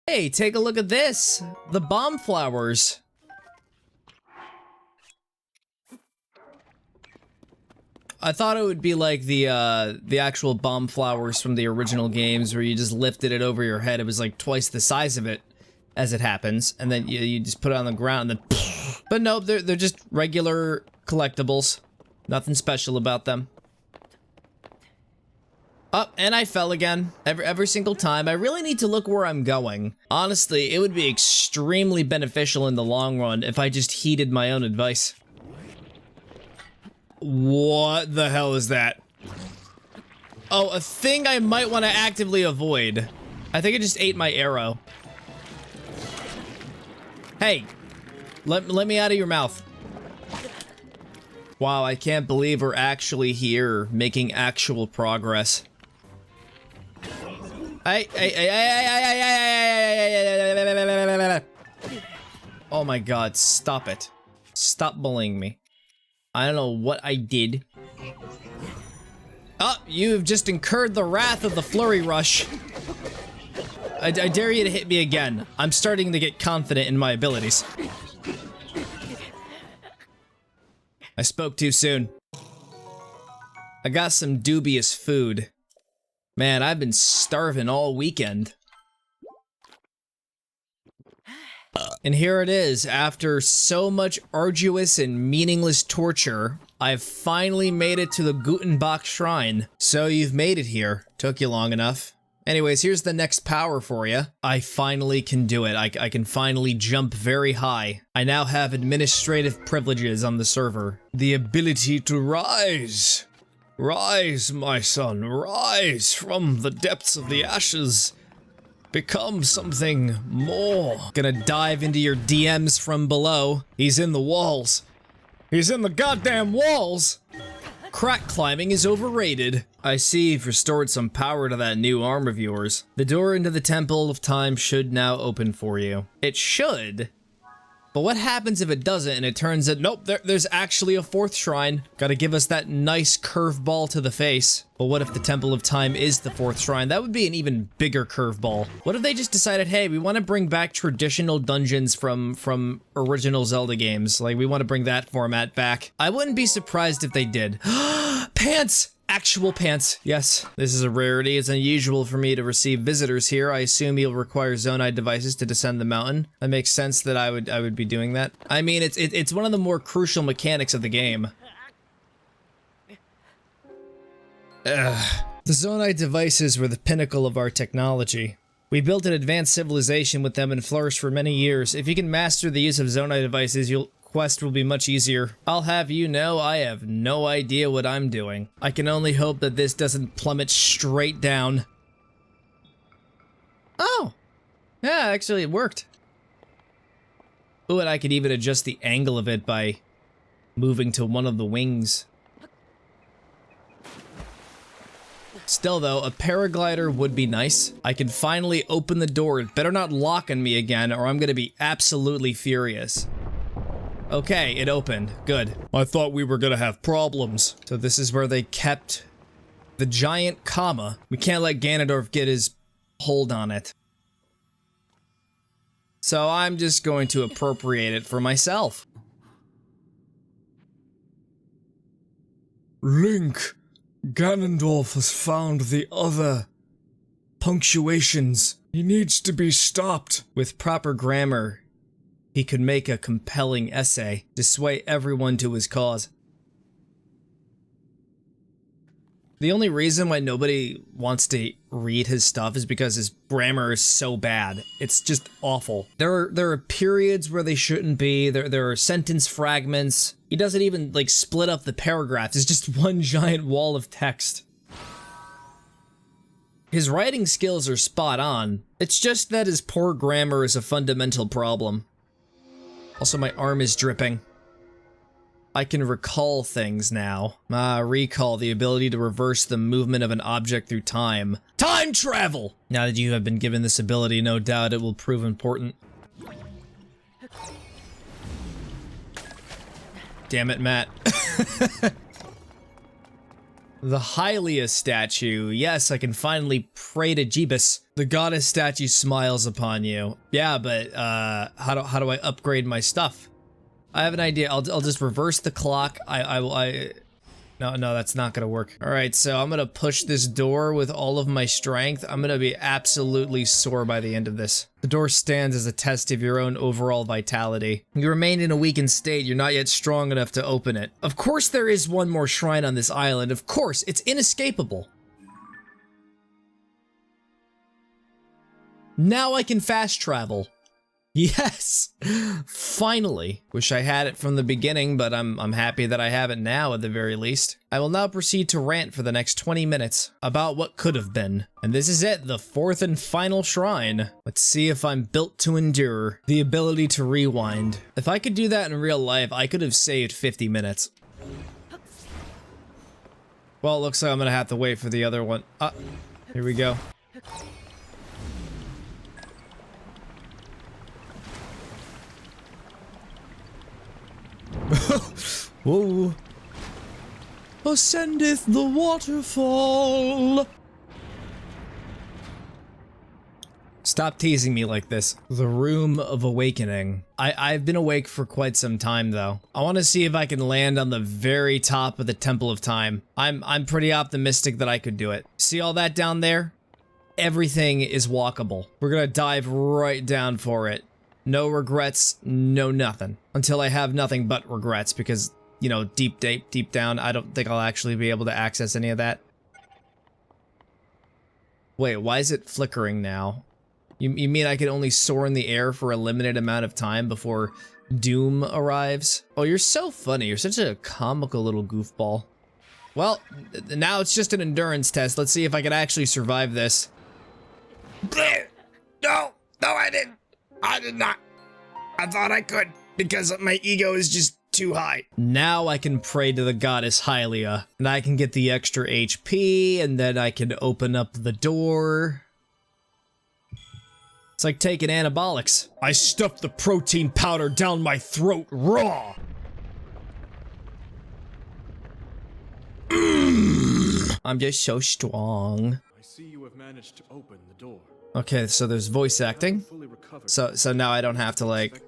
Hey, take a look at this. The bomb flowers. I thought it would be like the actual bomb flowers from the original games where you just lifted it over your head. It was like twice the size of it as it happens. And then you just put it on the ground and then... But nope, they're just regular collectibles. Nothing special about them. Oh, and I fell again. Every single time. I really need to look where I'm going. Honestly, it would be extremely beneficial in the long run if I just heeded my own advice. What the hell is that? Oh, a thing I might want to actively avoid. I think it just ate my arrow. Hey, let me out of your mouth. Wow, I can't believe we're actually here, making actual progress. Oh my god, stop it. Stop bullying me. I don't know what I did. Oh, you've just incurred the wrath of the flurry rush. I dare you to hit me again. I'm starting to get confident in my abilities. I spoke too soon. I got some dubious food. Man, I've been starving all weekend. And here it is, after so much arduous and meaningless torture, I've finally made it to the Gutenbach Shrine. So you've made it here. Took you long enough. Anyways, here's the next power for you. I finally can do it. I can finally jump very high. I now have administrative privileges on the server. The ability to rise. Rise, my son, rise from the depths of the ashes. Become something more. Gonna dive into your DMs from below. He's in the walls. He's in the goddamn walls! Crack climbing is overrated. I see you've restored some power to that new arm of yours. The door into the Temple of Time should now open for you. It should? But what happens if it doesn't and it turns out, nope, there's actually a fourth shrine. Gotta give us that nice curveball to the face. But what if the Temple of Time is the fourth shrine? That would be an even bigger curveball. What if they just decided, hey, we want to bring back traditional dungeons from original Zelda games? Like, we want to bring that format back. I wouldn't be surprised if they did. Pants! Actual pants. Yes, this is a rarity. It's unusual for me to receive visitors here. I assume you'll require Zonai devices to descend the mountain. That makes sense that I would be doing that. I mean, it's one of the more crucial mechanics of the game. Ugh. The Zonai devices were the pinnacle of our technology. We built an advanced civilization with them and flourished for many years. If you can master the use of Zonai devices, your quest will be much easier. I'll have you know I have no idea what I'm doing. I can only hope that this doesn't plummet straight down. Oh! Yeah, actually it worked. Ooh, and I could even adjust the angle of it by moving to one of the wings. Still though, a paraglider would be nice. I can finally open the door. It better not lock on me again or I'm gonna be absolutely furious. Okay, it opened. Good. I thought we were gonna have problems. So this is where they kept the giant comma. We can't let Ganondorf get his hold on it. So I'm just going to appropriate it for myself. Link, Ganondorf has found the other punctuations. He needs to be stopped. With proper grammar, he could make a compelling essay to sway everyone to his cause. The only reason why nobody wants to read his stuff is because his grammar is so bad. It's just awful. There are periods where they shouldn't be. There are sentence fragments. He doesn't even like split up the paragraphs. It's just one giant wall of text. His writing skills are spot on. It's just that his poor grammar is a fundamental problem. Also, my arm is dripping. I can recall things now. Recall, the ability to reverse the movement of an object through time. Time travel! Now that you have been given this ability, no doubt it will prove important. Damn it, Matt. The Hylia statue. Yes, I can finally pray to Jeebus. The goddess statue smiles upon you. Yeah, but how do I upgrade my stuff? I have an idea. I'll just reverse the clock. No, that's not gonna work. All right, so I'm gonna push this door with all of my strength. I'm gonna be absolutely sore by the end of this. The door stands as a test of your own overall vitality. You remain in a weakened state. You're not yet strong enough to open it. Of course there is one more shrine on this island. Of course, it's inescapable. Now I can fast travel. Yes! Finally. Wish I had it from the beginning, but I'm happy that I have it now at the very least. I will now proceed to rant for the next 20 minutes about what could have been. And this is it, the fourth and final shrine. Let's see if I'm built to endure. The ability to rewind. If I could do that in real life, I could have saved 50 minutes. Well, it looks like I'm gonna have to wait for the other one. Here we go. Whoa. Ascendeth the waterfall. Stop teasing me like this. The Room of Awakening. I've been awake for quite some time though. I want to see if I can land on the very top of the Temple of Time. I'm pretty optimistic that I could do it. See all that down there? Everything is walkable. We're gonna dive right down for it. No regrets, no nothing. Until I have nothing but regrets because, you know, deep down, I don't think I'll actually be able to access any of that. Wait, why is it flickering now? You mean I can only soar in the air for a limited amount of time before doom arrives? Oh, you're so funny. You're such a comical little goofball. Well, now it's just an endurance test. Let's see if I can actually survive this. No, I didn't. I did not. I thought I could because my ego is just too high. Now I can pray to the goddess Hylia, and I can get the extra HP, and then I can open up the door. It's like taking anabolics. I stuffed the protein powder down my throat raw. I'm just so strong. I see you have managed to open the door. Okay, so there's voice acting. So now I don't have to, like,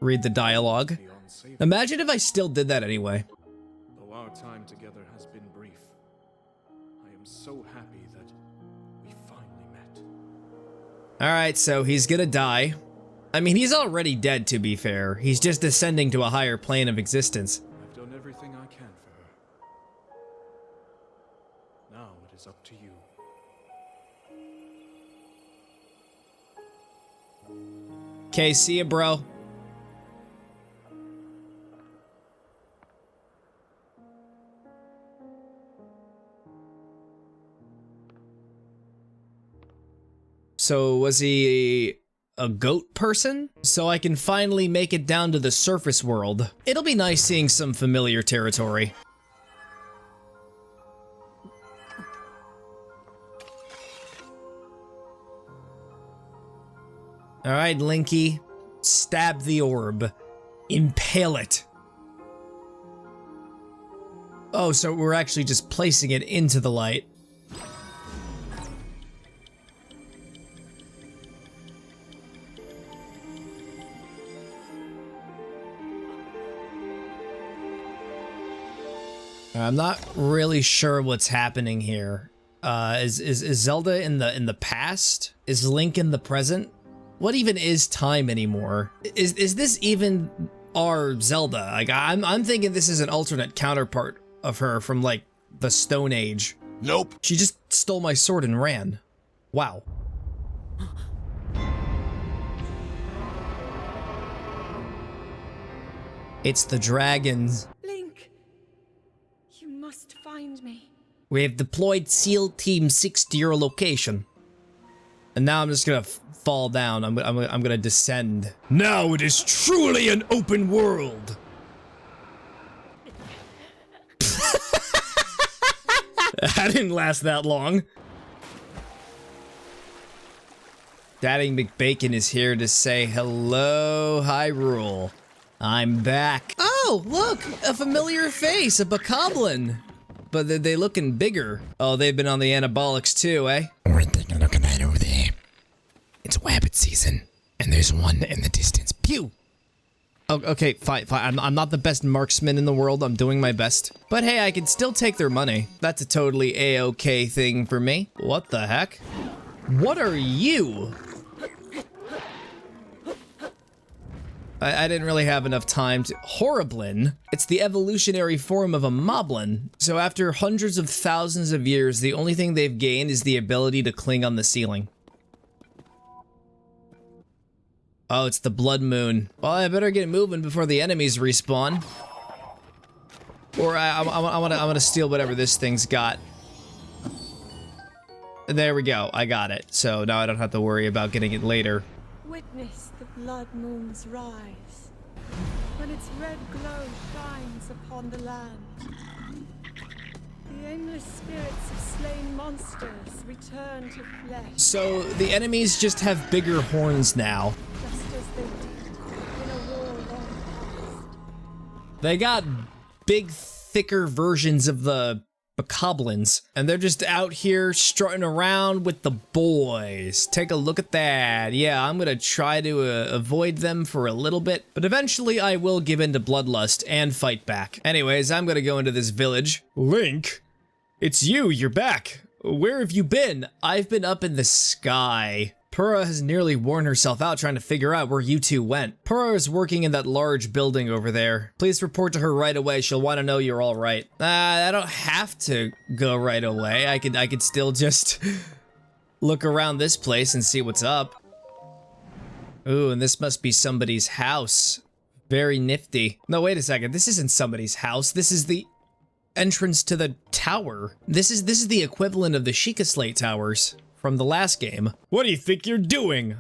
read the dialogue. Imagine if I still did that anyway. Though our time together has been brief, I am so happy that we finally met. Alright, so he's gonna die. I mean, he's already dead, to be fair. He's just descending to a higher plane of existence. I've done everything I can for her. Now it is up to you. Okay, see ya, bro. So, was he a goat person? So I can finally make it down to the surface world. It'll be nice seeing some familiar territory. Alright, Linky. Stab the orb. Impale it. Oh, so we're actually just placing it into the light. I'm not really sure what's happening here. Is Zelda in the past? Is Link in the present? What even is time anymore? Is this even our Zelda? Like, I'm thinking this is an alternate counterpart of her from, like, the Stone Age. Nope. She just stole my sword and ran. Wow. It's the dragons. Link, you must find me. We have deployed SEAL Team 6 to your location. And now I'm just gonna fall down. I'm gonna descend. Now it is truly an open world. That didn't last that long. Daddy McBacon is here to say hello, Hyrule. I'm back. Oh, look, a familiar face, a bokoblin. But they looking bigger. Oh, they've been on the anabolics too, eh? We're taking a look at that over there. wabbit season, and there's one in the distance. Pew! Oh, okay, fine. I'm not the best marksman in the world. I'm doing my best. But hey, I can still take their money. That's a totally A-okay thing for me. What the heck? What are you? I didn't really have enough time to... Horriblin? It's the evolutionary form of a moblin. So after hundreds of thousands of years, the only thing they've gained is the ability to cling on the ceiling. Oh, it's the blood moon. Well, I better get moving before the enemies respawn. Or I want to steal whatever this thing's got. There we go. I got it. So now I don't have to worry about getting it later. Witness the blood moon's rise, when its red glow shines upon the land. The aimless spirits of slain monsters return to flesh. So the enemies just have bigger horns now. Just as they did in a war long past. They got big, thicker versions of the bokoblins, and they're just out here strutting around with the boys. Take a look at that. Yeah, I'm gonna try to avoid them for a little bit, but eventually I will give in to bloodlust and fight back. Anyways, I'm gonna go into this village. Link, it's you, you're back. Where have you been? I've been up in the sky. Purah has nearly worn herself out trying to figure out where you two went. Purah is working in that large building over there. Please report to her right away. She'll want to know you're all right. I don't have to go right away. I could still just look around this place and see what's up. Ooh, and this must be somebody's house. Very nifty. No, wait a second. This isn't somebody's house. This is the entrance to the tower. This is the equivalent of the Sheikah Slate towers from the last game. What do you think you're doing?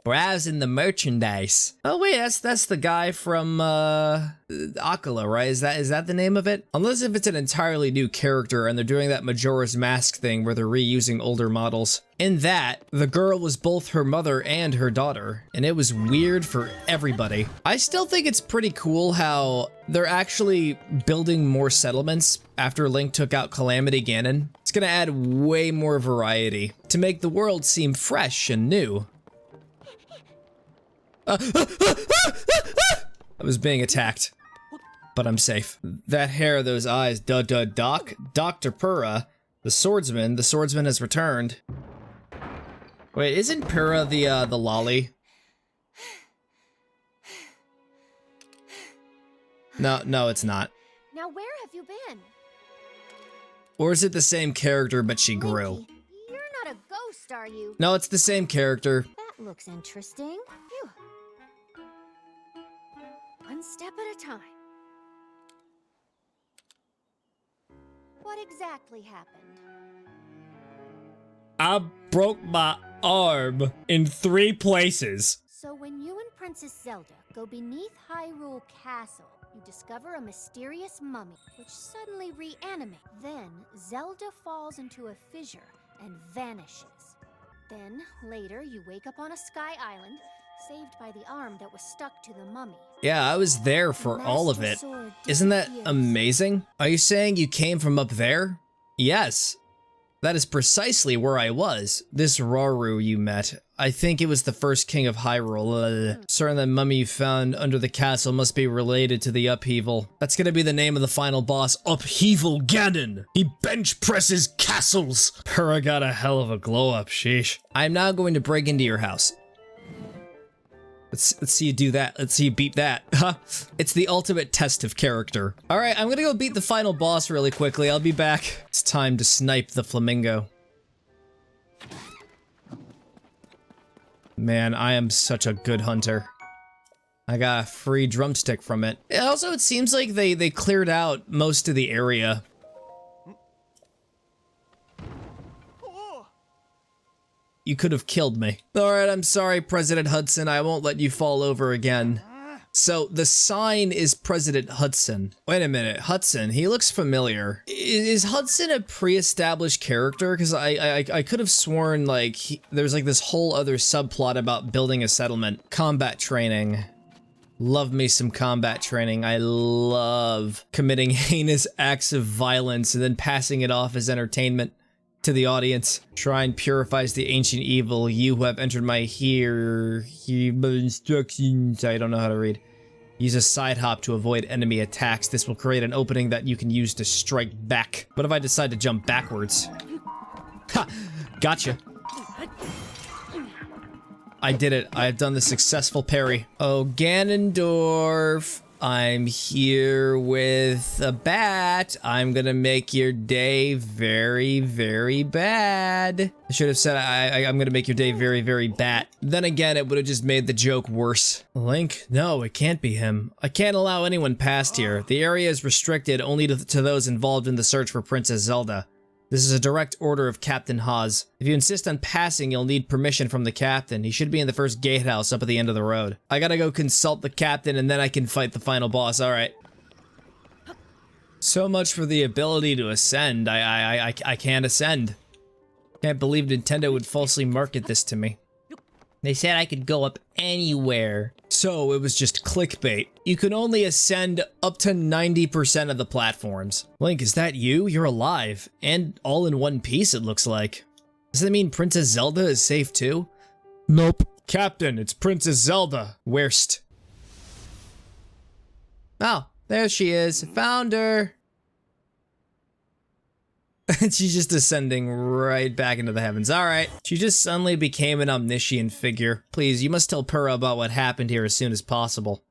Browsing the merchandise. Oh wait, that's the guy from Akala, right? Is that the name of it? Unless if it's an entirely new character and they're doing that Majora's Mask thing where they're reusing older models. In that, the girl was both her mother and her daughter, and it was weird for everybody. I still think it's pretty cool how they're actually building more settlements after Link took out Calamity Ganon. It's gonna add way more variety to make the world seem fresh and new. I was being attacked, but I'm safe. That hair, those eyes, Dr. Purah, the swordsman has returned. Wait, isn't Purah the lolly? No, it's not. Now where have you been? Or is it the same character, but she grew? Linky, you're not a ghost, are you? No, it's the same character. That looks interesting. Phew. One step at a time. What exactly happened? I broke my arm in 3 places. So when you and Princess Zelda go beneath Hyrule Castle, you discover a mysterious mummy, which suddenly reanimates. Then Zelda falls into a fissure and vanishes. Then, later, you wake up on a sky island, saved by the arm that was stuck to the mummy. Yeah, I was there for all of it. Isn't that amazing? Are you saying you came from up there? Yes. That is precisely where I was. This Rauru you met. I think it was the first king of Hyrule. Certain that mummy you found under the castle must be related to the upheaval. That's gonna be the name of the final boss, Upheaval Ganon. He bench presses castles. Purah got a hell of a glow up, sheesh. I'm now going to break into your house. Let's see you do that. Let's see you beat that. Huh? It's the ultimate test of character. All right, I'm gonna go beat the final boss really quickly. I'll be back. It's time to snipe the flamingo. Man, I am such a good hunter. I got a free drumstick from it. Also, it seems like they cleared out most of the area. You could have killed me. All right, I'm sorry, President Hudson. I won't let you fall over again. So the sign is President Hudson. Wait a minute, Hudson, he looks familiar. Is Hudson a pre-established character? Because I could have sworn like there's like this whole other subplot about building a settlement. Combat training. Love me some combat training. I love committing heinous acts of violence and then passing it off as entertainment. to the audience. Shrine purifies the ancient evil. You who have entered my here instructions. I don't know how to read. Use a side hop to avoid enemy attacks. This will create an opening that you can use to strike back. What if I decide to jump backwards? Ha! Gotcha. I did it. I have done the successful parry. Oh, Ganondorf. I'm here with a bat. I'm gonna make your day very, very bad. I should have said I'm gonna make your day very, very bad. Then again, it would have just made the joke worse. Link? No, it can't be him. I can't allow anyone past here. The area is restricted only to those involved in the search for Princess Zelda. This is a direct order of Captain Haas. If you insist on passing, you'll need permission from the captain. He should be in the first gatehouse up at the end of the road. I gotta go consult the captain and then I can fight the final boss. Alright. So much for the ability to ascend. I can't ascend. Can't believe Nintendo would falsely market this to me. They said I could go up anywhere. So it was just clickbait. You can only ascend up to 90% of the platforms. Link, is that you? You're alive. And all in one piece, it looks like. Does that mean Princess Zelda is safe too? Nope. Captain, it's Princess Zelda. Worst. Oh, there she is. Found her. She's just descending right back into the heavens. Alright. She just suddenly became an omniscient figure. Please, you must tell Purah about what happened here as soon as possible.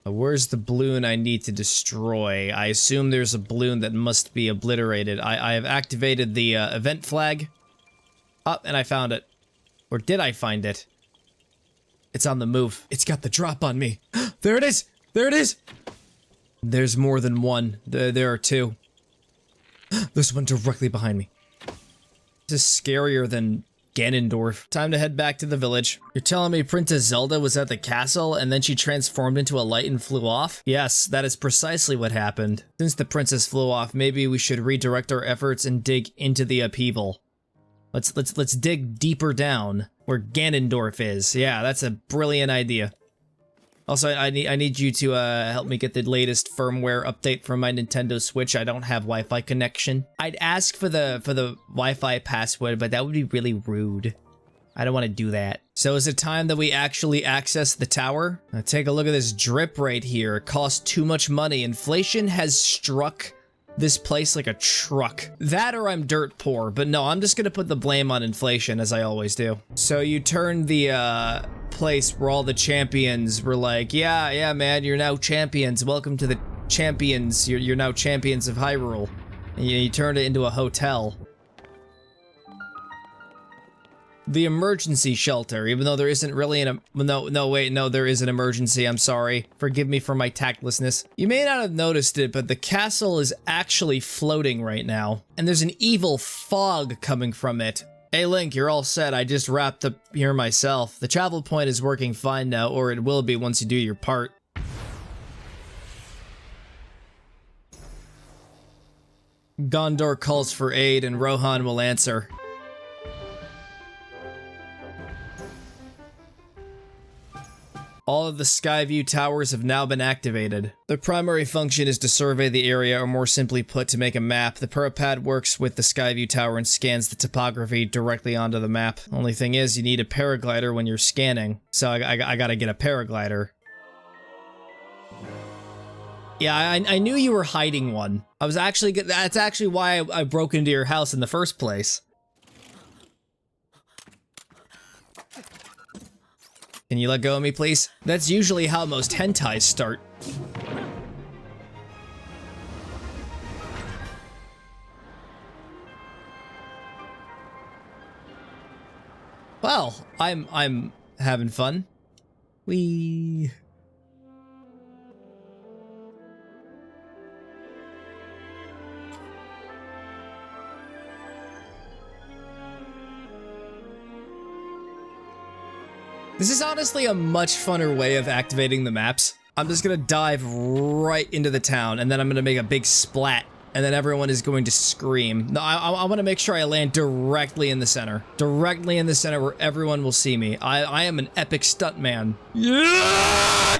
Where's the balloon I need to destroy? I assume there's a balloon that must be obliterated. I have activated the event flag. Oh, and I found it. Or did I find it? It's on the move. It's got the drop on me. There it is! There it is! There's more than one. There are two. There's one directly behind me. This is scarier than Ganondorf. Time to head back to the village. You're telling me Princess Zelda was at the castle and then she transformed into a light and flew off? Yes, that is precisely what happened. Since the princess flew off, maybe we should redirect our efforts and dig into the upheaval. Let's dig deeper down where Ganondorf is. Yeah, that's a brilliant idea. Also, I need you to help me get the latest firmware update for my Nintendo Switch. I don't have Wi-Fi connection. I'd ask for the Wi-Fi password, but that would be really rude. I don't want to do that. So is it time that we actually access the tower? Now take a look at this drip right here. It costs too much money. Inflation has struck this place like a truck. That or I'm dirt poor, but no, I'm just gonna put the blame on inflation as I always do. So you turned the place where all the champions were like, yeah man, you're now champions, welcome to the champions, you're now champions of Hyrule, and you turned it into a hotel. The emergency shelter, even though there isn't really no, there is an emergency, I'm sorry. Forgive me for my tactlessness. You may not have noticed it, but the castle is actually floating right now, and there's an evil fog coming from it. Hey Link, you're all set. I just wrapped up here myself. The travel point is working fine now, or it will be once you do your part. Gondor calls for aid and Rohan will answer. All of the Skyview towers have now been activated. Their primary function is to survey the area, or more simply put, to make a map. The Purah pad works with the Skyview tower and scans the topography directly onto the map. Only thing is, you need a paraglider when you're scanning. So I gotta get a paraglider. Yeah, I knew you were hiding one. That's actually why I broke into your house in the first place. Can you let go of me, please? That's usually how most hentais start. Well, I'm having fun. Whee! This is honestly a much funner way of activating the maps. I'm just gonna dive right into the town, and then I'm gonna make a big splat, and then everyone is going to scream. No, I want to make sure I land directly in the center. Directly in the center where everyone will see me. I am an epic stuntman. Yeah!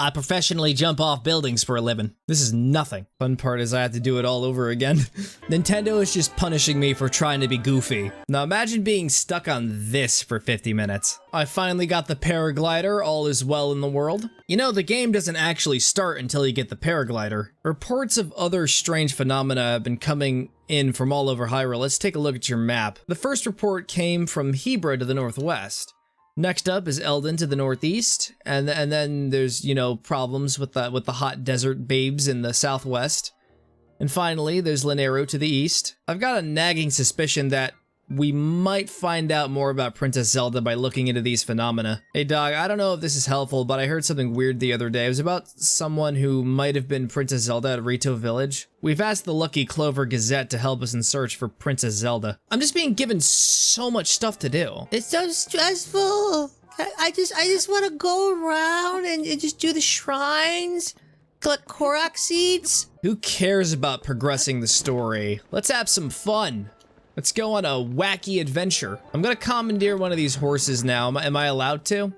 I professionally jump off buildings for a living. This is nothing. Fun part is I have to do it all over again. Nintendo is just punishing me for trying to be goofy. Now imagine being stuck on this for 50 minutes. I finally got the paraglider, all is well in the world. You know, the game doesn't actually start until you get the paraglider. Reports of other strange phenomena have been coming in from all over Hyrule. Let's take a look at your map. The first report came from Hebra to the northwest. Next up is Eldon to the northeast, and then there's, you know, problems with the hot desert babes in the southwest. And finally, there's Linero to the east. I've got a nagging suspicion that we might find out more about Princess Zelda by looking into these phenomena. Hey dog, I don't know if this is helpful, but I heard something weird the other day. It was about someone who might have been Princess Zelda at Rito Village. We've asked the Lucky Clover Gazette to help us in search for Princess Zelda. I'm just being given so much stuff to do. It's so stressful. I just want to go around and just do the shrines, collect Korok seeds. Who cares about progressing the story? Let's have some fun. Let's go on a wacky adventure. I'm gonna commandeer one of these horses now. Am I allowed to?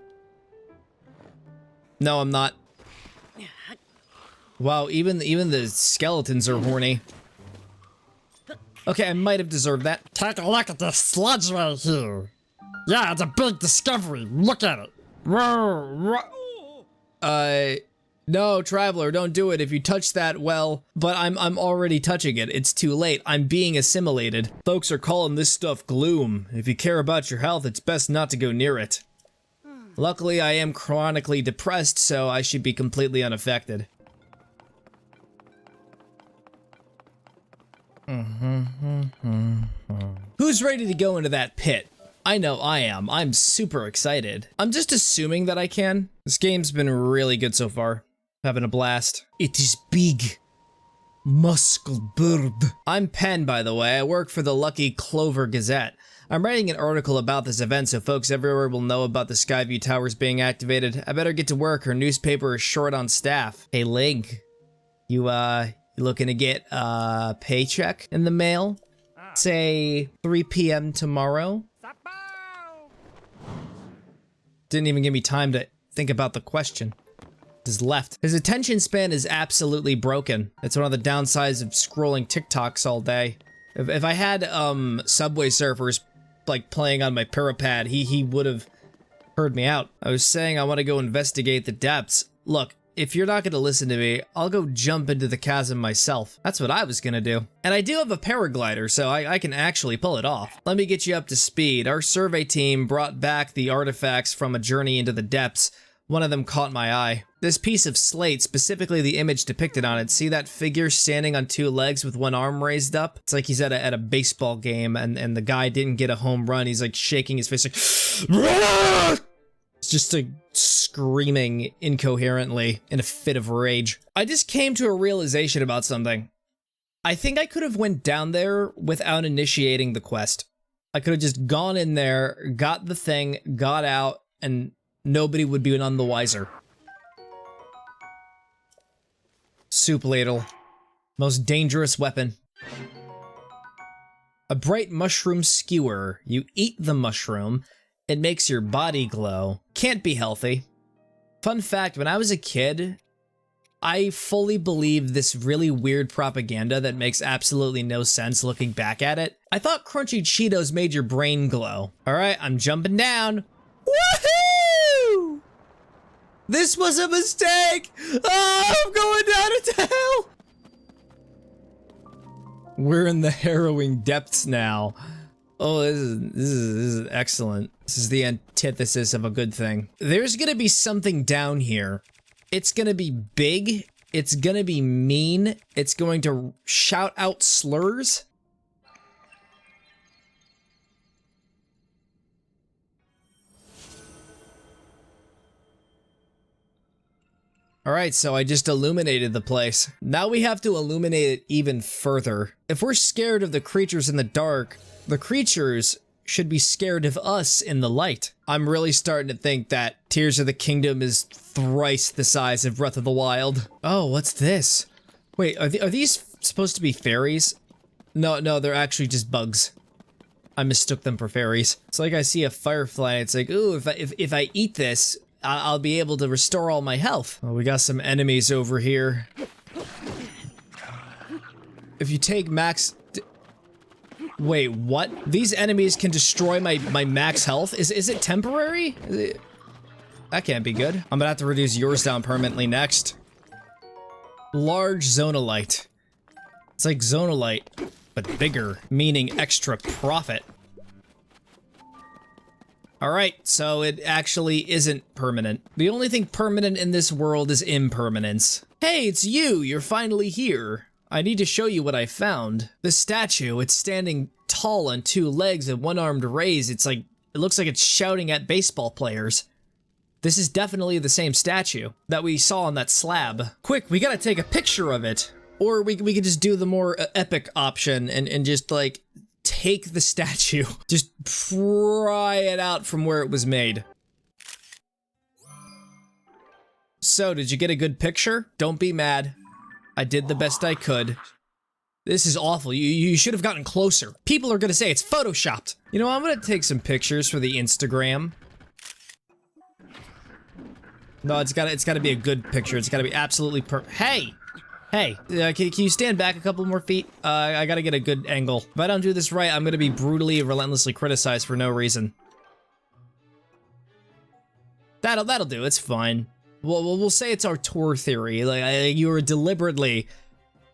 No, I'm not. Wow, even the skeletons are horny. Okay, I might have deserved that. Take a look at this sludge right here. Yeah, it's a big discovery. Look at it. No, Traveler, don't do it. If you touch that, well, but I'm already touching it. It's too late. I'm being assimilated. Folks are calling this stuff gloom. If you care about your health, it's best not to go near it. Luckily, I am chronically depressed, so I should be completely unaffected. Who's ready to go into that pit? I know I am. I'm super excited. I'm just assuming that I can. This game's been really good so far. Having a blast. It is big. Muscle bird. I'm Penn, by the way. I work for the Lucky Clover Gazette. I'm writing an article about this event so folks everywhere will know about the Skyview Towers being activated. I better get to work. Her newspaper is short on staff. Hey, Lig. You looking to get a paycheck in the mail? Say 3 p.m. tomorrow? Didn't even give me time to think about the question. Just left. His attention span is absolutely broken. It's one of the downsides of scrolling TikToks all day. If I had Subway Surfers like playing on my Purah pad, he would have heard me out. I was saying I want to go investigate the depths. Look, if you're not going to listen to me, I'll go jump into the chasm myself. That's what I was going to do. And I do have a paraglider, so I can actually pull it off. Let me get you up to speed. Our survey team brought back the artifacts from a journey into the depths. One of them caught my eye. This piece of slate, specifically the image depicted on it, see that figure standing on 2 legs with one arm raised up? It's like he's at a baseball game and the guy didn't get a home run. He's like shaking his face like, it's just like screaming incoherently in a fit of rage. I just came to a realization about something. I think I could have went down there without initiating the quest. I could have just gone in there, got the thing, got out, and nobody would be none the wiser. Soup ladle. Most dangerous weapon. A bright mushroom skewer. You eat the mushroom. It makes your body glow. Can't be healthy. Fun fact, when I was a kid, I fully believed this really weird propaganda that makes absolutely no sense looking back at it. I thought crunchy Cheetos made your brain glow. Alright, I'm jumping down. Woohoo! This was a mistake! Oh, I'm going down into hell! We're in the harrowing depths now. Oh, this is excellent. This is the antithesis of a good thing. There's gonna be something down here. It's gonna be big. It's gonna be mean. It's going to shout out slurs. Alright, so I just illuminated the place. Now we have to illuminate it even further. If we're scared of the creatures in the dark, the creatures should be scared of us in the light. I'm really starting to think that Tears of the Kingdom is thrice the size of Breath of the Wild. Oh, what's this? Wait, are these supposed to be fairies? No, they're actually just bugs. I mistook them for fairies. It's like I see a firefly and it's like, ooh, if I eat this, I'll be able to restore all my health. Oh, we got some enemies over here. If you take max... Wait, what? These enemies can destroy my max health? Is it temporary? That can't be good. I'm gonna have to reduce yours down permanently next. Large zonolite. It's like zonolite, but bigger, meaning extra profit. Alright, so it actually isn't permanent. The only thing permanent in this world is impermanence. Hey, it's you! You're finally here. I need to show you what I found. This statue, it's standing tall on two legs and one-armed raised. It looks like it's shouting at baseball players. This is definitely the same statue that we saw on that slab. Quick, we gotta take a picture of it. Or we could just do the more epic option and just like take the statue. Just pry it out from where it was made. So, did you get a good picture? Don't be mad. I did the best I could. This is awful. You should have gotten closer. People are gonna say it's photoshopped. You know, I'm gonna take some pictures for the Instagram. No, it's gotta be a good picture. It's gotta be absolutely Hey! Hey, can you stand back a couple more feet? I gotta get a good angle. If I don't do this right, I'm gonna be brutally, relentlessly criticized for no reason. That'll do, it's fine. We'll say it's our tour theory. Like, you were deliberately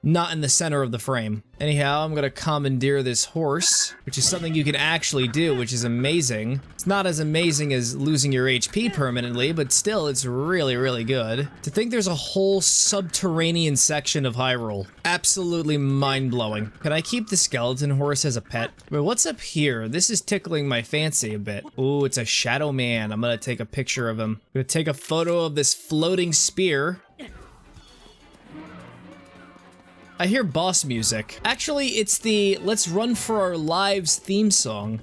not in the center of the frame. Anyhow, I'm gonna commandeer this horse, which is something you can actually do, which is amazing. It's not as amazing as losing your HP permanently, but still, it's really, really good. To think there's a whole subterranean section of Hyrule. Absolutely mind-blowing. Can I keep the skeleton horse as a pet? But what's up here? This is tickling my fancy a bit. Ooh, it's a shadow man. I'm gonna take a picture of him. I'm gonna take a photo of this floating spear. I hear boss music. Actually, it's the Let's Run for Our Lives theme song.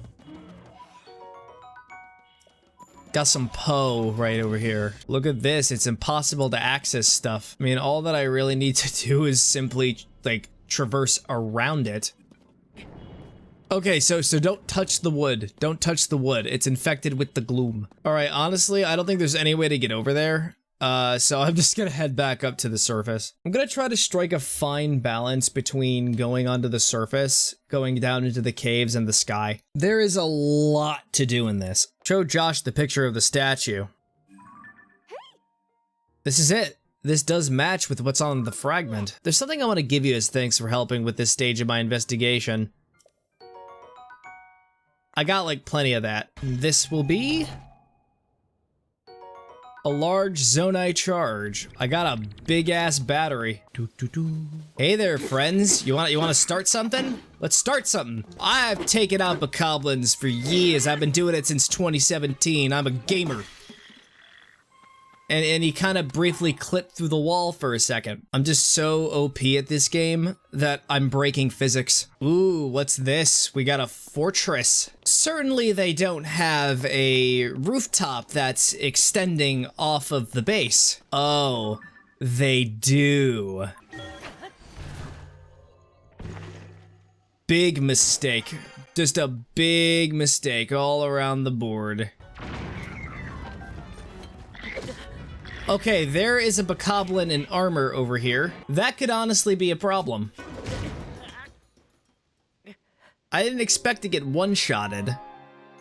Got some Poe right over here. Look at this, it's impossible to access stuff. I mean, all that I really need to do is simply, like, traverse around it. Okay, so don't touch the wood. Don't touch the wood. It's infected with the gloom. Alright, honestly, I don't think there's any way to get over there. So I'm just gonna head back up to the surface. I'm gonna try to strike a fine balance between going onto the surface, going down into the caves, and the sky. There is a lot to do in this. Show Josh the picture of the statue. This is it. This does match with what's on the fragment. There's something I want to give you as thanks for helping with this stage of my investigation. I got like plenty of that. This will be a large zonite charge. I got a big ass battery. Hey there, friends. You wanna start something? Let's start something. I've taken out bokoblins for years. I've been doing it since 2017. I'm a gamer. And he kind of briefly clipped through the wall for a second. I'm just so OP at this game that I'm breaking physics. Ooh, what's this? We got a fortress. Certainly they don't have a rooftop that's extending off of the base. Oh, they do. Big mistake. Just a big mistake all around the board. Okay, there is a bokoblin in armor over here. That could honestly be a problem. I didn't expect to get one-shotted.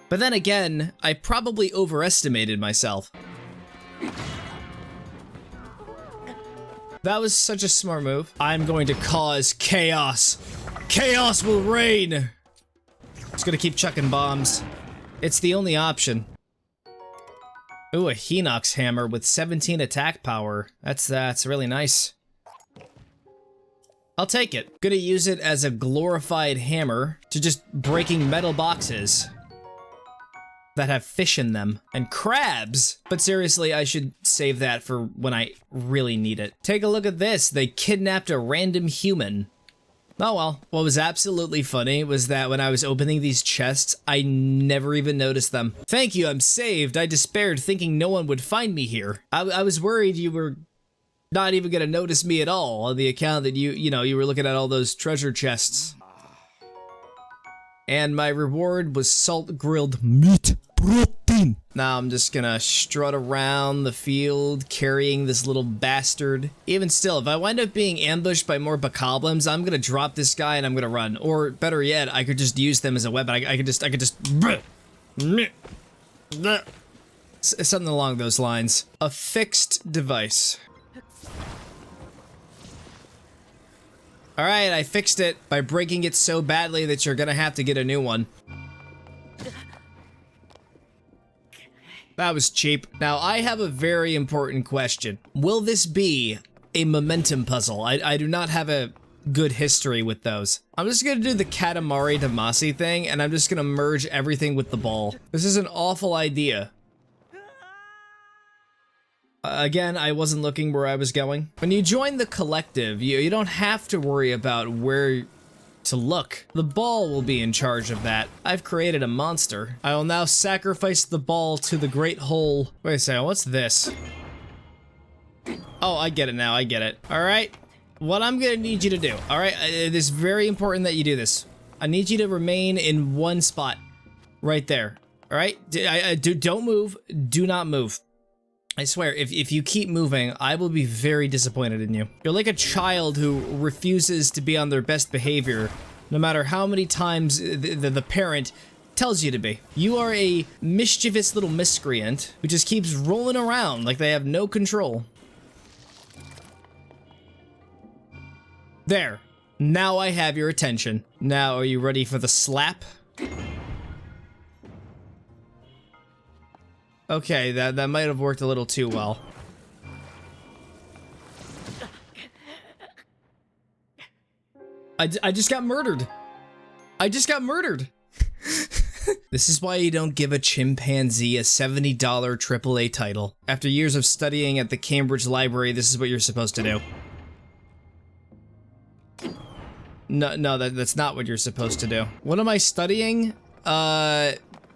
But then again, I probably overestimated myself. That was such a smart move. I'm going to cause chaos. Chaos will reign! Just gonna keep chucking bombs. It's the only option. Ooh, a Hinox hammer with 17 attack power. That's really nice. I'll take it. Gonna use it as a glorified hammer to just breaking metal boxes that have fish in them and crabs. But seriously, I should save that for when I really need it. Take a look at this. They kidnapped a random human. Oh well. What was absolutely funny was that when I was opening these chests, I never even noticed them. Thank you, I'm saved. I despaired, thinking no one would find me here. I was worried you were not even gonna notice me at all on the account that you were looking at all those treasure chests. And my reward was salt grilled meat protein. Now I'm just gonna strut around the field carrying this little bastard. Even still, if I wind up being ambushed by more bokoblins, I'm gonna drop this guy and I'm gonna run. Or better yet, I could just use them as a weapon. I could just something along those lines. A fixed device. Alright, I fixed it by breaking it so badly that you're gonna have to get a new one. That was cheap. Now, I have a very important question. Will this be a momentum puzzle? I do not have a good history with those. I'm just gonna do the Katamari Damacy thing, and I'm just gonna merge everything with the ball. This is an awful idea. Again, I wasn't looking where I was going. When you join the collective, you don't have to worry about where to look. The ball will be in charge of that. I've created a monster. I will now sacrifice the ball to the great hole. Wait a second, what's this? Oh, I get it now, I get it. All right, what I'm gonna need you to do, all right? It is very important that you do this. I need you to remain in one spot, right there, all right? Don't move, do not move. I swear, if you keep moving, I will be very disappointed in you. You're like a child who refuses to be on their best behavior, no matter how many times the parent tells you to be. You are a mischievous little miscreant who just keeps rolling around like they have no control. There. Now I have your attention. Now, are you ready for the slap? Okay, that might have worked a little too well. I just got murdered. I just got murdered. This is why you don't give a chimpanzee a $70 AAA title. After years of studying at the Cambridge Library, this is what you're supposed to do. No, that's not what you're supposed to do. What am I studying?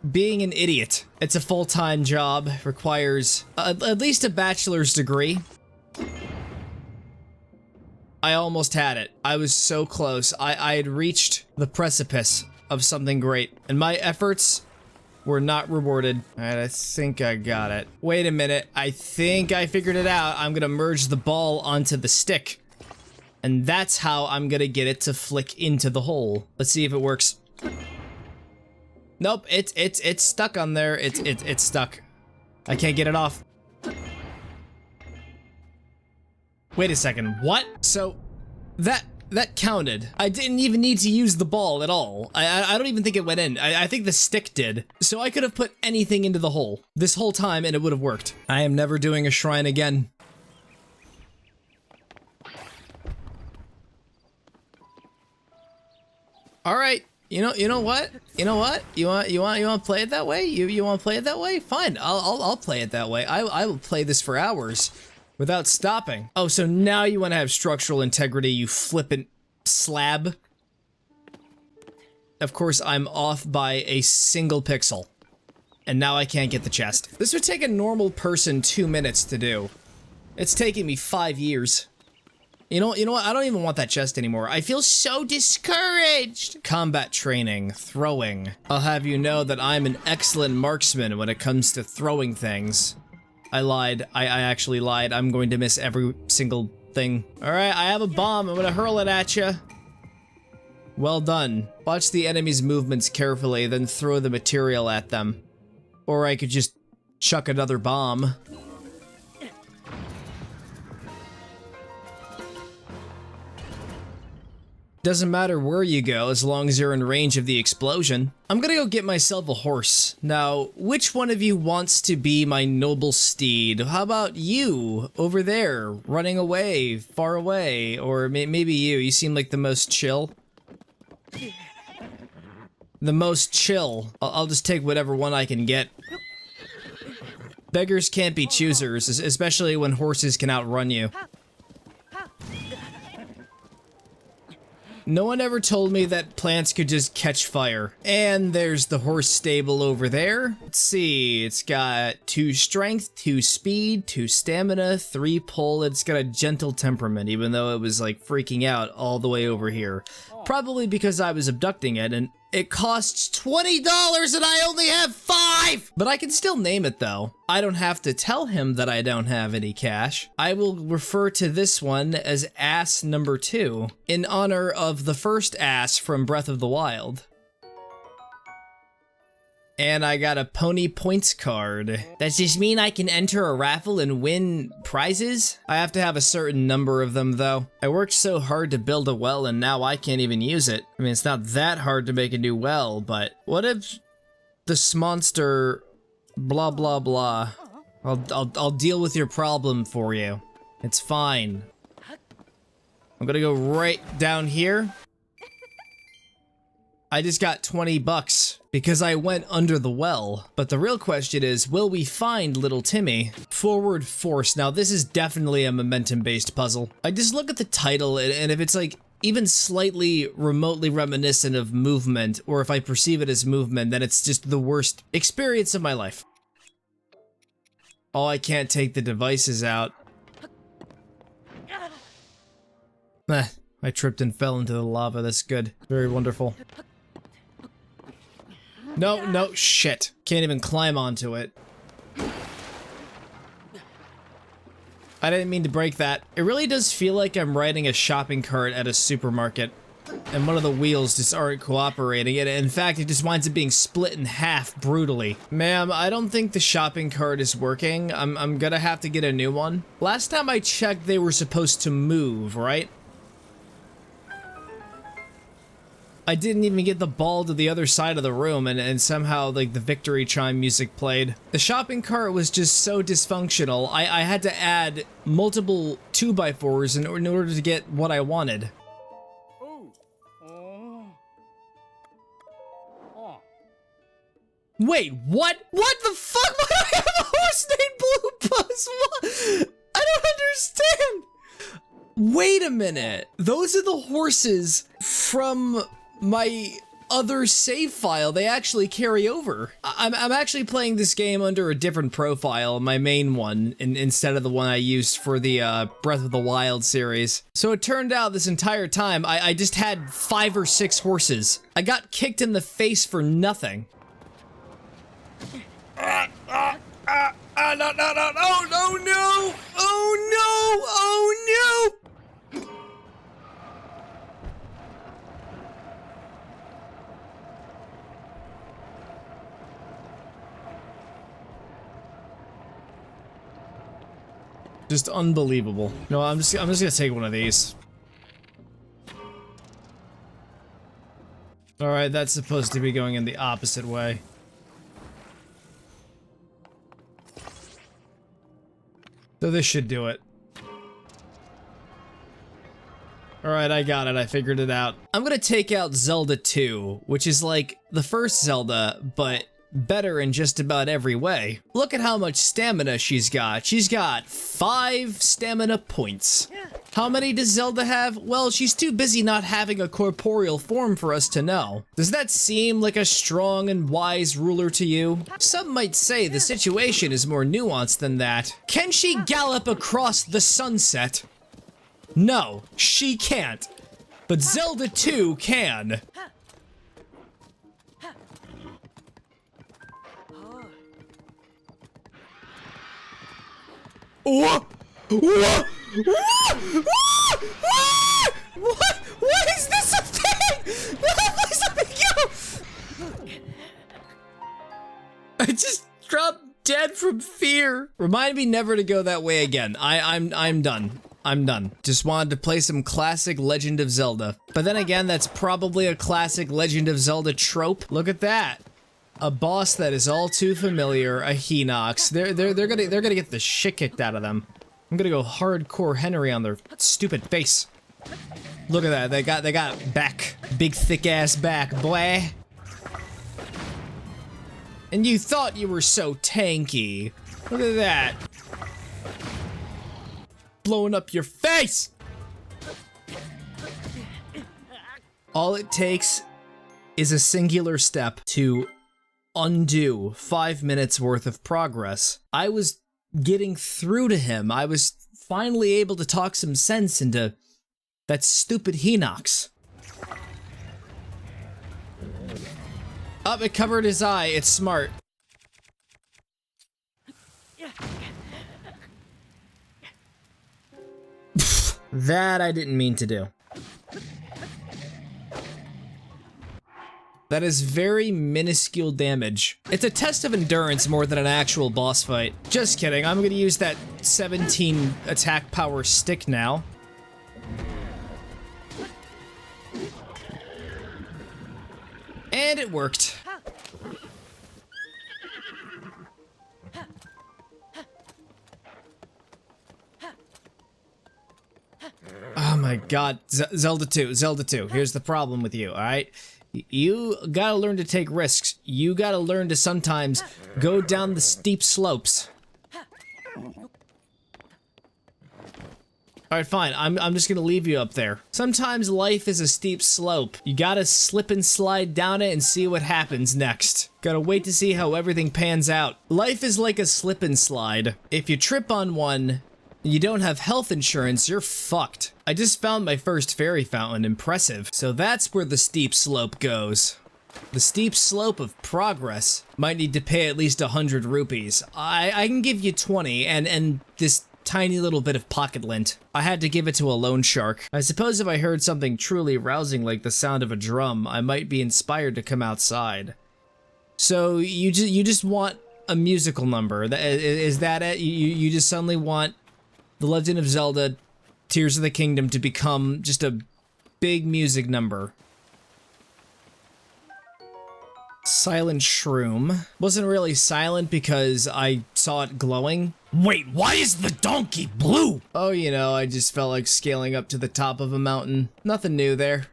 Being an idiot. It's a full-time job, requires at least a bachelor's degree. I almost had it. I was so close. I had reached the precipice of something great, and my efforts were not rewarded. All right, I think I got it. Wait a minute, I think I figured it out. I'm gonna merge the ball onto the stick, and that's how I'm gonna get it to flick into the hole. Let's see if it works. Nope, it's stuck on there. It's stuck. I can't get it off. Wait a second, what? So, that counted. I didn't even need to use the ball at all. I don't even think it went in. I think the stick did. So I could have put anything into the hole this whole time and it would have worked. I am never doing a shrine again. All right. You know what? You want to play it that way? You want to play it that way? Fine. I'll play it that way. I will play this for hours without stopping. Oh, so now you want to have structural integrity, you flippant slab. Of course, I'm off by a single pixel. And now I can't get the chest. This would take a normal person 2 minutes to do. It's taking me 5 years. You know what? I don't even want that chest anymore. I feel so discouraged. Combat training, throwing. I'll have you know that I'm an excellent marksman when it comes to throwing things. I lied. I actually lied. I'm going to miss every single thing. All right, I have a bomb. I'm gonna hurl it at you. Well done. Watch the enemy's movements carefully, then throw the material at them. Or I could just chuck another bomb. Doesn't matter where you go as long as you're in range of the explosion. I'm gonna go get myself a horse. Now, which one of you wants to be my noble steed? How about you over there, running away, far away? Or maybe you seem like the most chill. The most chill. I'll just take whatever one I can get. Beggars can't be choosers, especially when horses can outrun you. No one ever told me that plants could just catch fire. And there's the horse stable over there. Let's see, it's got 2 strength, 2 speed, 2 stamina, 3 pull. It's got a gentle temperament, even though it was like freaking out all the way over here. Probably because I was abducting it, and It costs $20 and I only have 5! But I can still name it though. I don't have to tell him that I don't have any cash. I will refer to this one as ass number 2 in honor of the first ass from Breath of the Wild. And I got a pony points card. Does this mean I can enter a raffle and win prizes? I have to have a certain number of them though. I worked so hard to build a well and now I can't even use it. I mean, it's not that hard to make a new well, but what if this monster blah blah blah. I'll deal with your problem for you. It's fine. I'm gonna go right down here. I just got 20 bucks because I went under the well. But the real question is, will we find little Timmy? Forward force. Now this is definitely a momentum-based puzzle. I just look at the title and if it's like even slightly remotely reminiscent of movement, or if I perceive it as movement, then it's just the worst experience of my life. Oh, I can't take the devices out. I tripped and fell into the lava. That's good. Very wonderful. No, shit. Can't even climb onto it. I didn't mean to break that. It really does feel like I'm riding a shopping cart at a supermarket, and one of the wheels just aren't cooperating, and in fact, it just winds up being split in half brutally. Ma'am, I don't think the shopping cart is working. I'm gonna have to get a new one. Last time I checked, they were supposed to move, right? I didn't even get the ball to the other side of the room, and somehow, like, the victory chime music played. The shopping cart was just so dysfunctional, I had to add multiple 2x4s in order to get what I wanted. Wait, what? What the fuck? Why do I have a horse named Blue Buzz? What? I don't understand! Wait a minute. Those are the horses from my other save file. They actually carry over. I'm actually playing this game under a different profile, my main one, instead of the one I used for the Breath of the Wild series. So it turned out this entire time, I just had 5 or 6 horses. I got kicked in the face for nothing. No, no! Oh no! Just unbelievable. No, I'm just gonna take one of these. All right, that's supposed to be going in the opposite way. So this should do it. All right, I got it. I figured it out. I'm gonna take out Zelda 2, which is like the first Zelda, but better in just about every way. Look at how much stamina she's got. She's got 5 stamina points. How many does Zelda have? Well, she's too busy not having a corporeal form for us to know. Does that seem like a strong and wise ruler to you? Some might say the situation is more nuanced than that. Can she gallop across the sunset? No, she can't. But Zelda 2 can. What? What is this a thing? Please let me go. I just dropped dead from fear. Remind me never to go that way again. I'm done. I'm done. Just wanted to play some classic Legend of Zelda. But then again, that's probably a classic Legend of Zelda trope. Look at that. A boss that is all too familiar, a Hinox. They're gonna get the shit kicked out of them. I'm gonna go hardcore Henry on their stupid face. Look at that, they got back. Big thick ass back, boy. And you thought you were so tanky. Look at that. Blowing up your face! All it takes is a singular step to undo 5 minutes worth of progress. I was getting through to him. I was finally able to talk some sense into that stupid Hinox. Oh, it covered his eye. It's smart. That I didn't mean to do. That is very minuscule damage. It's a test of endurance more than an actual boss fight. Just kidding, I'm gonna use that 17 attack power stick now. And it worked. Oh my god, Zelda 2, Zelda 2. Here's the problem with you, alright? You gotta learn to take risks. You gotta learn to sometimes go down the steep slopes. Alright, fine. I'm just gonna leave you up there. Sometimes life is a steep slope. You gotta slip and slide down it and see what happens next. Gotta wait to see how everything pans out. Life is like a slip and slide. If you trip on one, you don't have health insurance, you're fucked. I just found my first fairy fountain, impressive. So that's where the steep slope goes. The steep slope of progress. Might need to pay at least 100 rupees. I can give you 20 and this tiny little bit of pocket lint. I had to give it to a loan shark. I suppose if I heard something truly rousing like the sound of a drum, I might be inspired to come outside. So you just want a musical number. Is that it? You just suddenly want The Legend of Zelda Tears of the Kingdom to become just a big music number. Silent shroom. Wasn't really silent because I saw it glowing. Wait, why is the donkey blue? Oh, you know, I just felt like scaling up to the top of a mountain. Nothing new there.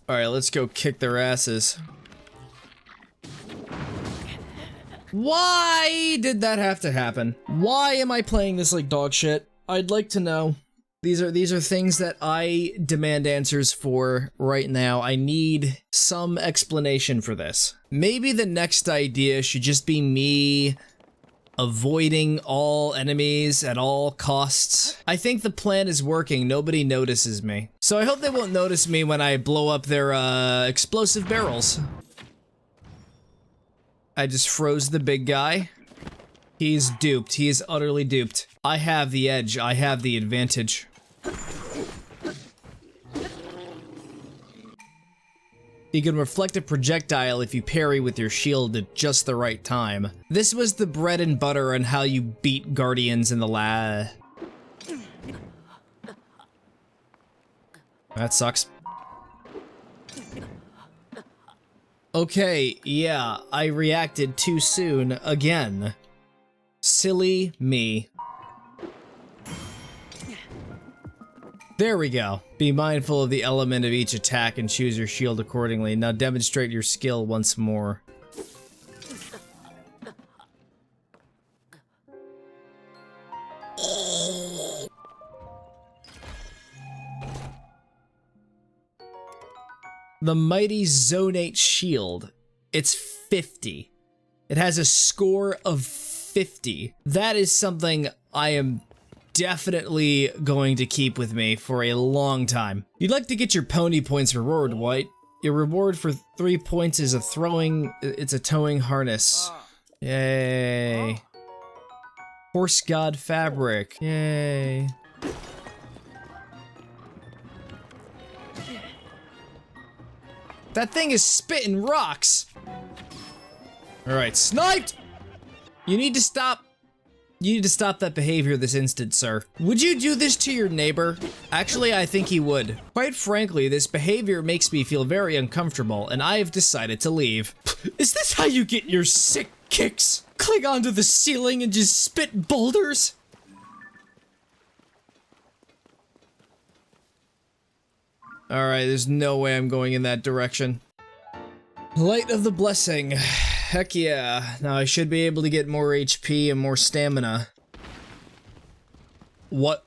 Alright, let's go kick their asses. Why did that have to happen? Why am I playing this like dog shit? I'd like to know. These are things that I demand answers for right now. I need some explanation for this. Maybe the next idea should just be me avoiding all enemies at all costs. I think the plan is working. Nobody notices me. So I hope they won't notice me when I blow up their explosive barrels. I just froze the big guy. He's duped. He is utterly duped. I have the edge. I have the advantage. You can reflect a projectile if you parry with your shield at just the right time. This was the bread and butter on how you beat Guardians in the That sucks. Okay, yeah, I reacted too soon again. Silly me. There we go. Be mindful of the element of each attack and choose your shield accordingly. Now demonstrate your skill once more. The mighty Zonate shield. It's 50. It has a score of 50. That is something I am definitely going to keep with me for a long time. You'd like to get your pony points reward, White. Your reward for 3 points is a towing harness. Yay. Horse God fabric. Yay. That thing is spitting rocks. All right, sniped. You need to stop that behavior this instant, sir. Would you do this to your neighbor? Actually, I think he would. Quite frankly, this behavior makes me feel very uncomfortable, and I have decided to leave. Is this how you get your sick kicks? Cling onto the ceiling and just spit boulders? Alright, there's no way I'm going in that direction. Light of the Blessing. Heck yeah. Now I should be able to get more HP and more stamina. What?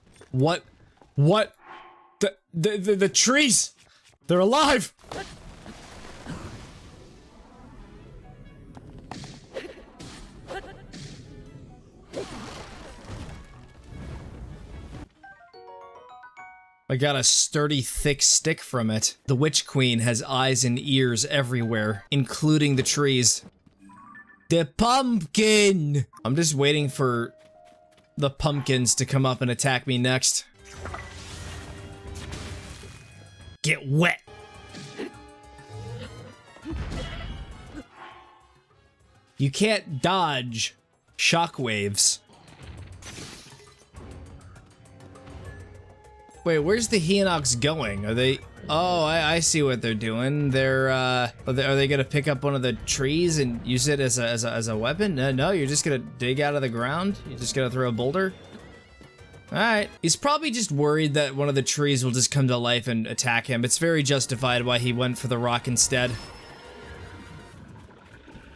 The trees! They're alive! I got a sturdy, thick stick from it. The Witch Queen has eyes and ears everywhere, including the trees. The pumpkin! I'm just waiting for the pumpkins to come up and attack me next. Get wet! You can't dodge shockwaves. Wait, where's the Hinox going? Are they... Oh, I see what they're doing. They're, are they gonna pick up one of the trees and use it as a weapon? No, you're just gonna dig out of the ground? You're just gonna throw a boulder? Alright. He's probably just worried that one of the trees will just come to life and attack him. It's very justified why he went for the rock instead.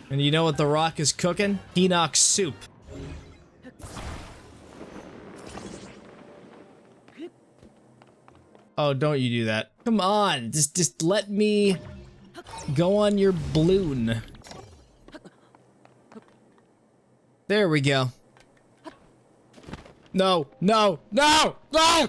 And you know what the rock is cooking? Hinox soup. Oh, don't you do that. Come on, just let me go on your balloon. There we go. No, no, no, no!